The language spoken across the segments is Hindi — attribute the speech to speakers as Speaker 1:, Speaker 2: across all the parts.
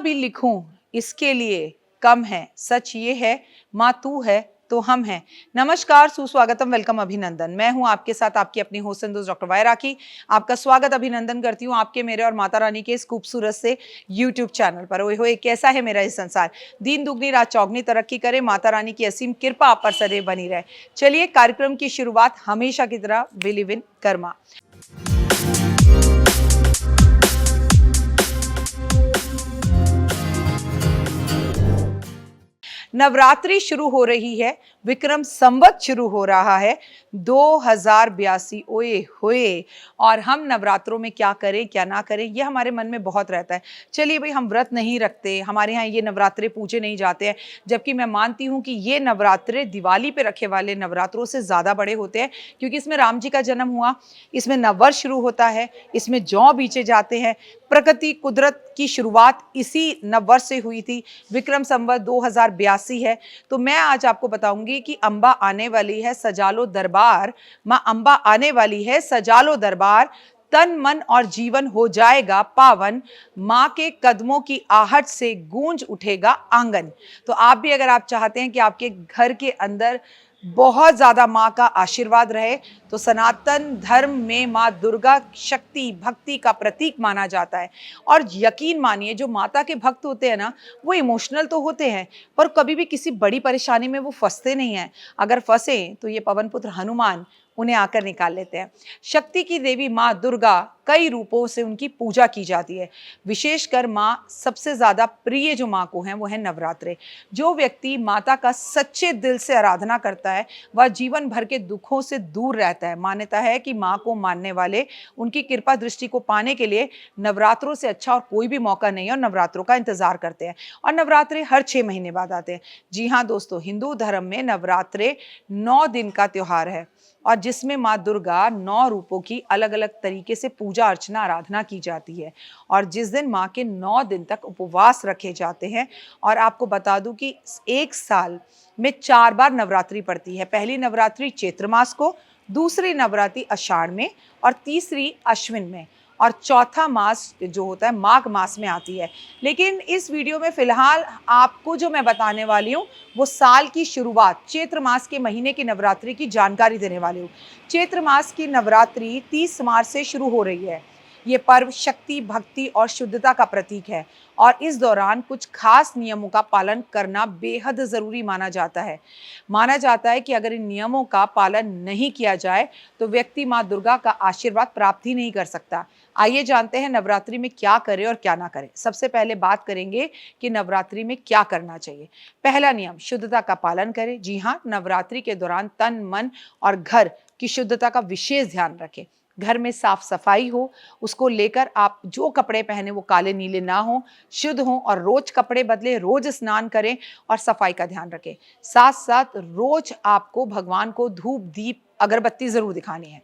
Speaker 1: भी लिखूं इसके लिए कम है, सच ये है माँ तू है तो हम हैं। नमस्कार, सुस्वागतम, वेलकम, अभिनंदन। मैं हूं आपके साथ आपकी अपनी होस्ट एंड दोस्त डॉक्टर वाय राखी। आपका स्वागत अभिनंदन करती हूं आपके, मेरे और माता रानी के इस खूबसूरत से यूट्यूब चैनल पर। ओए होए कैसा है मेरा इस संसार, दिन दुगनी रात चौगनी तरक्की करे, माता रानी की असीम कृपा आप पर सदैव बनी रहे। चलिए कार्यक्रम की शुरुआत हमेशा की तरह बिलीव इन कर्मा। नवरात्रि शुरू हो रही है, विक्रम संवत शुरू हो रहा है 2082। ओए होए, और हम नवरात्रों में क्या करें क्या ना करें ये हमारे मन में बहुत रहता है। चलिए भाई, हम व्रत नहीं रखते, हमारे यहाँ ये नवरात्रे पूजे नहीं जाते हैं, जबकि मैं मानती हूँ कि ये नवरात्रे दिवाली पे रखे वाले नवरात्रों से ज़्यादा बड़े होते हैं, क्योंकि इसमें राम जी का जन्म हुआ, इसमें नववर्ष शुरू होता है, इसमें जौ बीचे जाते हैं। प्रकृति कुदरत की शुरुआत इसी नववर्ष से हुई थी, विक्रम संवत 2082 है। तो मैं आज आपको बताऊंगी कि अम्बा आने वाली है, सजा लो दरबार, माँ अम्बा आने वाली है, सजा लो दरबार, तन मन और जीवन हो जाएगा पावन, माँ के कदमों की आहट से गूंज उठेगा आंगन। तो आप भी अगर आप चाहते हैं कि आपके घर के अंदर बहुत ज्यादा माँ का आशीर्वाद रहे, तो सनातन धर्म में माँ दुर्गा शक्ति भक्ति का प्रतीक माना जाता है। और यकीन मानिए, जो माता के भक्त होते हैं ना, वो इमोशनल तो होते हैं, पर कभी भी किसी बड़ी परेशानी में वो फंसते नहीं हैं। अगर फंसे तो ये पवन पुत्र हनुमान उन्हें आकर निकाल लेते हैं। शक्ति की देवी माँ दुर्गा कई रूपों से उनकी पूजा की जाती है। विशेषकर माँ सबसे ज्यादा प्रिय जो माँ को है वो है नवरात्रे। जो व्यक्ति माता का सच्चे दिल से आराधना करता है वह जीवन भर के दुखों से दूर रहता है। मान्यता है कि माँ को मानने वाले उनकी कृपा दृष्टि को पाने के लिए नवरात्रों से अच्छा और कोई भी मौका नहीं है, और नवरात्रों का इंतजार करते हैं। और नवरात्रे हर 6 महीने बाद आते हैं। जी हाँ दोस्तों, हिंदू धर्म में नवरात्रे 9 दिन का त्योहार है, और जिसमें माँ दुर्गा 9 रूपों की अलग अलग तरीके से पूजा अर्चना आराधना की जाती है। और जिस दिन माँ के 9 दिन तक उपवास रखे जाते हैं। और आपको बता दूं कि एक साल में 4 बार नवरात्रि पड़ती है। पहली नवरात्रि चैत्र मास को, दूसरी नवरात्रि आषाढ़ में, और तीसरी अश्विन में, और चौथा मास जो होता है माघ मास में आती है। लेकिन इस वीडियो में फिलहाल आपको जो मैं बताने वाली हूँ वो साल की शुरुआत चैत्र मास के महीने की नवरात्रि की जानकारी देने वाली हूँ। चैत्र मास की नवरात्रि 30 मार्च से शुरू हो रही है। ये पर्व शक्ति भक्ति और शुद्धता का प्रतीक है, और इस दौरान कुछ खास नियमों का पालन करना बेहद जरूरी माना जाता है। माना जाता है कि अगर इन नियमों का पालन नहीं किया जाए तो व्यक्ति माँ दुर्गा का आशीर्वाद प्राप्त ही नहीं कर सकता। आइए जानते हैं नवरात्रि में क्या करें और क्या ना करें। सबसे पहले बात करेंगे कि नवरात्रि में क्या करना चाहिए। पहला नियम, शुद्धता का पालन करें। जी हाँ, नवरात्रि के दौरान तन मन और घर की शुद्धता का विशेष ध्यान रखें। घर में साफ सफाई हो, उसको लेकर आप जो कपड़े पहने वो काले नीले ना हो, शुद्ध हो, और रोज कपड़े बदले, रोज स्नान करें और सफाई का ध्यान रखें। साथ साथ रोज आपको भगवान को धूप दीप अगरबत्ती जरूर दिखानी है।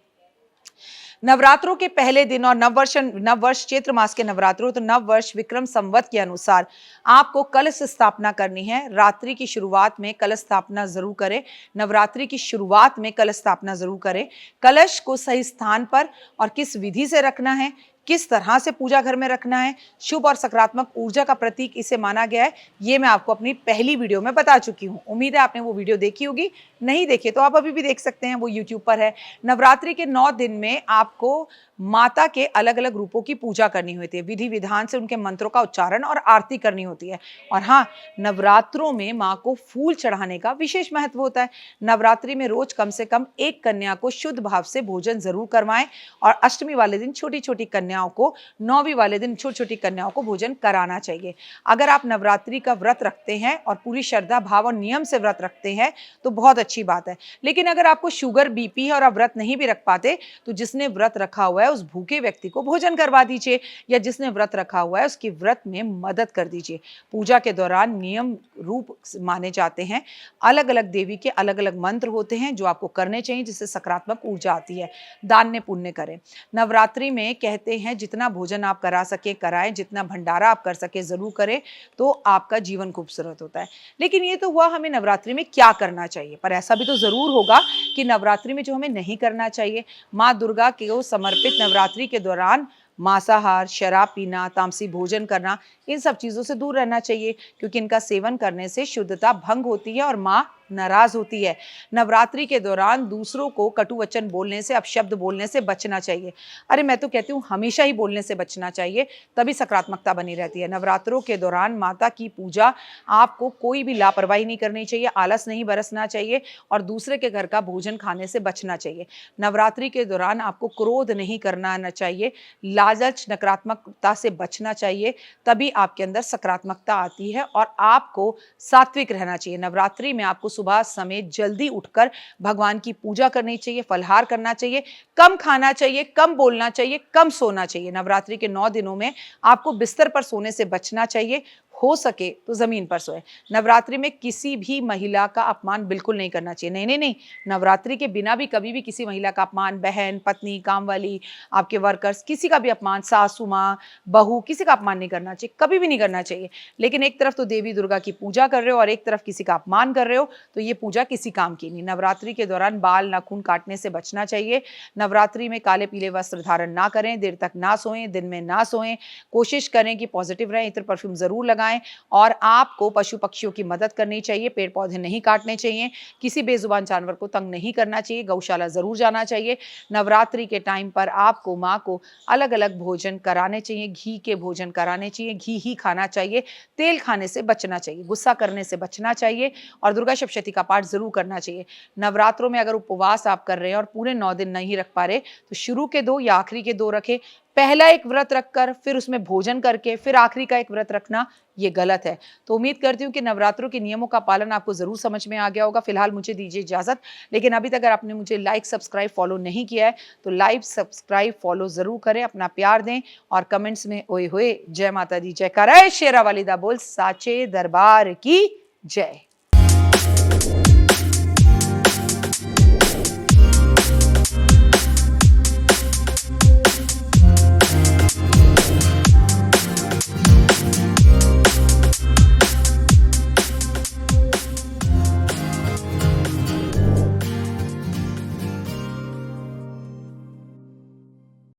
Speaker 1: नवरात्रों के पहले दिन और नववर्ष चैत्र मास के नवरात्रों, तो नववर्ष विक्रम संवत के अनुसार आपको कलश स्थापना करनी है। रात्रि की शुरुआत में कलश स्थापना जरूर करें। नवरात्रि की शुरुआत में कलश स्थापना जरूर करें। कलश को सही स्थान पर और किस विधि से रखना है, किस तरह से पूजा घर में रखना है, शुभ और सकारात्मक ऊर्जा का प्रतीक इसे माना गया है, ये मैं आपको अपनी पहली वीडियो में बता चुकी हूँ। उम्मीद है आपने वो वीडियो देखी होगी। नहीं देखे तो आप अभी भी देख सकते हैं, वो यूट्यूब पर है। नवरात्रि के 9 दिन में आपको माता के अलग अलग रूपों की पूजा करनी होती है। विधि विधान से उनके मंत्रों का उच्चारण और आरती करनी होती है। और हाँ, नवरात्रों में माँ को फूल चढ़ाने का विशेष महत्व होता है। नवरात्रि में रोज कम से कम एक कन्या को शुद्ध भाव से भोजन जरूर करवाएं, और अष्टमी वाले दिन छोटी छोटी कन्याओं को, नौवीं वाले दिन छोटी छोटी कन्याओं को भोजन कराना चाहिए। अगर आप नवरात्रि का व्रत रखते हैं और पूरी श्रद्धा भाव और नियम से व्रत रखते हैं तो बहुत अच्छी बात है। लेकिन अगर आपको शुगर बीपी है और आप व्रत नहीं भी रख पाते, तो जिसने व्रत रखा हुआ है उस भूखे व्यक्ति को भोजन करवा दीजिए, या जिसने व्रत रखा हुआ है उसकी व्रत में मदद कर दीजिए। पूजा के दौरान नियम रूप माने जाते हैं। अलग अलग देवी के अलग अलग मंत्र होते हैं जो आपको करने चाहिए, जिससे सकारात्मक ऊर्जा आती है। दान पुण्य करें। नवरात्रि में कहते हैं जितना भोजन आप करा सके कराएं, जितना भंडारा आप कर सके जरूर करें, तो आपका जीवन खूबसूरत होता है। लेकिन ये तो हुआ हमें नवरात्रि में क्या करना चाहिए, पर ऐसा भी तो जरूर होगा कि नवरात्रि में जो हमें नहीं करना चाहिए। माँ दुर्गा को समर्पित नवरात्रि के दौरान मांसाहार, शराब पीना, तामसी भोजन करना, इन सब चीज़ों से दूर रहना चाहिए क्योंकि इनका सेवन करने से शुद्धता भंग होती है और माँ नाराज होती है। नवरात्रि के दौरान दूसरों को कटु वचन बोलने से, अपशब्द बोलने से बचना चाहिए। अरे मैं तो कहती हूँ हमेशा ही बोलने से बचना चाहिए, तभी सकारात्मकता बनी रहती है। नवरात्रों के दौरान माता की पूजा आपको कोई भी लापरवाही नहीं करनी चाहिए, आलस नहीं बरसना चाहिए और दूसरे के घर का भोजन खाने से बचना चाहिए। नवरात्रि के दौरान आपको क्रोध नहीं करना चाहिए, लालच, नकारात्मकता से बचना चाहिए, तभी आपके अंदर सकारात्मकता आती है और आपको सात्विक रहना चाहिए। नवरात्रि में आपको सुबह समय जल्दी उठकर भगवान की पूजा करनी चाहिए, फलाहार करना चाहिए, कम खाना चाहिए, कम बोलना चाहिए, कम सोना चाहिए। नवरात्रि के 9 दिनों में आपको बिस्तर पर सोने से बचना चाहिए, हो सके तो जमीन पर सोए। नवरात्रि में किसी भी महिला का अपमान बिल्कुल नहीं करना चाहिए। नहीं, नहीं, नहीं, नवरात्रि के बिना भी कभी भी किसी महिला का अपमान, बहन, पत्नी, कामवाली, आपके वर्कर्स, किसी का भी अपमान, सासू माँ, बहू, किसी का अपमान नहीं करना चाहिए, कभी भी नहीं करना चाहिए। लेकिन एक तरफ तो देवी दुर्गा की पूजा कर रहे हो और एक तरफ किसी का अपमान कर रहे हो, तो ये पूजा किसी काम की नहीं। नवरात्रि के दौरान बाल, नाखून काटने से बचना चाहिए। नवरात्रि में काले पीले वस्त्र धारण ना करें, देर तक ना सोएं, दिन में ना सोएं, कोशिश करें कि पॉजिटिव रहें, इत्र परफ्यूम जरूर लगाएं और आपको पशु पक्षियों की मदद करनी चाहिए, पेड़ पौधे नहीं काटने चाहिए, किसी बेजुबान जानवर को तंग नहीं करना चाहिए, गौशाला जरूर जाना चाहिए। नवरात्रि के टाइम पर आपको माँ को अलग अलग भोजन कराने चाहिए, घी के भोजन कराने चाहिए, घी ही खाना चाहिए, तेल खाने से बचना चाहिए, गुस्सा करने से बचना चाहिए और दुर्गा सप्तशती का पाठ जरूर करना चाहिए। नवरात्रों में अगर उपवास आप कर रहे हैं और पूरे 9 दिन नहीं रख पा रहे तो शुरू के 2 या आखिरी के 2 रखें। पहला एक व्रत रखकर फिर उसमें भोजन करके फिर आखिरी का एक व्रत रखना ये गलत है। तो उम्मीद करती हूँ कि नवरात्रों के नियमों का पालन आपको जरूर समझ में आ गया होगा। फिलहाल मुझे दीजिए इजाजत, लेकिन अभी तक अगर आपने मुझे लाइक, सब्सक्राइब, फॉलो नहीं किया है तो लाइक, सब्सक्राइब, फॉलो जरूर करें, अपना प्यार दें और कमेंट्स में ओए होए जय माता दी, जयकारा शेरा वालिदा बोल साचे दरबार की जय।